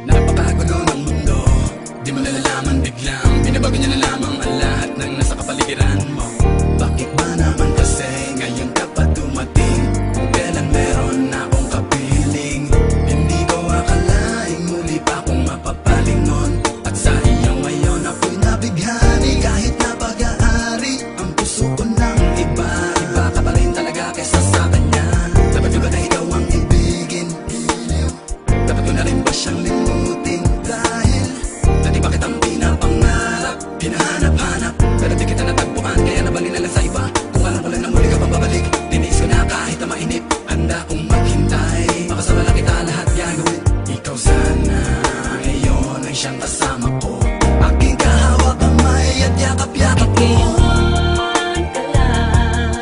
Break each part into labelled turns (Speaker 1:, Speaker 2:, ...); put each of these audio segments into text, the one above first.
Speaker 1: Napakagulo ng mundo, di mo nalalaman biglang binabago niya na lamang ang lahat ng nasa kapaligiran mo. Bakit ba naman kasi ngayon ka pa dumating? Kung kailan meron na akong kapiling, hindi ko akalaing muli pa akong mapapalingon. At sa iyo ngayon ako'y nabighani. Kahit na pag-aari ang puso ko ng iba, iba ka pa rin talaga kesa sa kanya. Dapat ko ba na ikaw ang ibigin? Dapat ko na rin ba siyang limutin? Dahil dati bakit ang pinapangarap, hinahanap-hanap, pero di kita natagpuan, kaya nabali na lang sa iba. Kung alam ko lang na muli ka pababalik, tiniis ko na kahit na mainip. Handa kong maghintay, makasama lang kita lahat gagawin. Ikaw sana ngayon ay siyang kasama ko, aking kahawak kamay at yakap-yakap ko.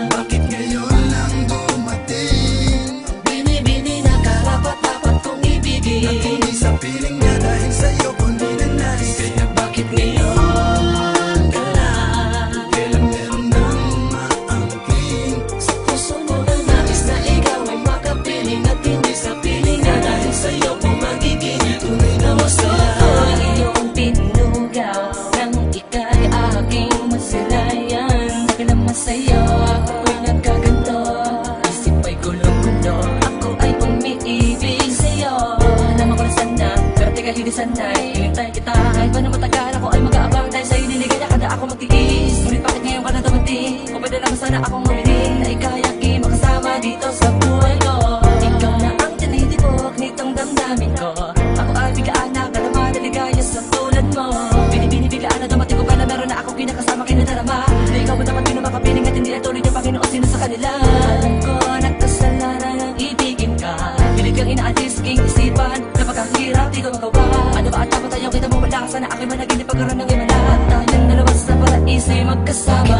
Speaker 1: Bakit ngayon lang dumating?
Speaker 2: Bini-bini na karapat-dapat kong ibigin.
Speaker 1: At hindi sa piling niya dahil sa'yo ko ninanais. Kaya bakit ngayon ka lang? Kailan meron nang maangking?
Speaker 2: Sa puso mo na nais na ikaw ay makapiling. At hindi sa piling na dahil sa'yo ko magiging tunay na masaya. Ang iyong pinugaw nang ika'y aking masilayan. Dahil naman sa'yo ako'y nagkaganto. Isip ay gulong-gulo, ako ay umiibig sa'yo. Alam ko na sana, pero teka hindi sanay. Hinintay kita kahit pa na matagal, ako ay mag-aabang. Dahil sa'yo niligaya ka na ako magtiis. Ngunit bakit ngayon ka na dumating? Kung pwede lang sana akong humiling na ika'y aking makasama dito sa buhay ko. Ikaw na ang tinitibok nitong damdamin ko. Ako ay biglaan na ka naman naligaya sa tulad mo. Bini-bini-biglaan na dumating ko pa na meron na akong kinakasama kinadarama. Na ikaw mo dapat pinumakapiling at hindi ay tuloy ng Panginoon sino sa kanila. Alam ko nagkasalanan ang ibigin ka. Pilit kang inaalis king isipan. Kapag ang hirap di ko magawa. Ano ba at dapat tayo kita mo wala? Sana ako'y managinip pagkaroon ng imala. At tayong dalawa sa paraiso'y magkasama.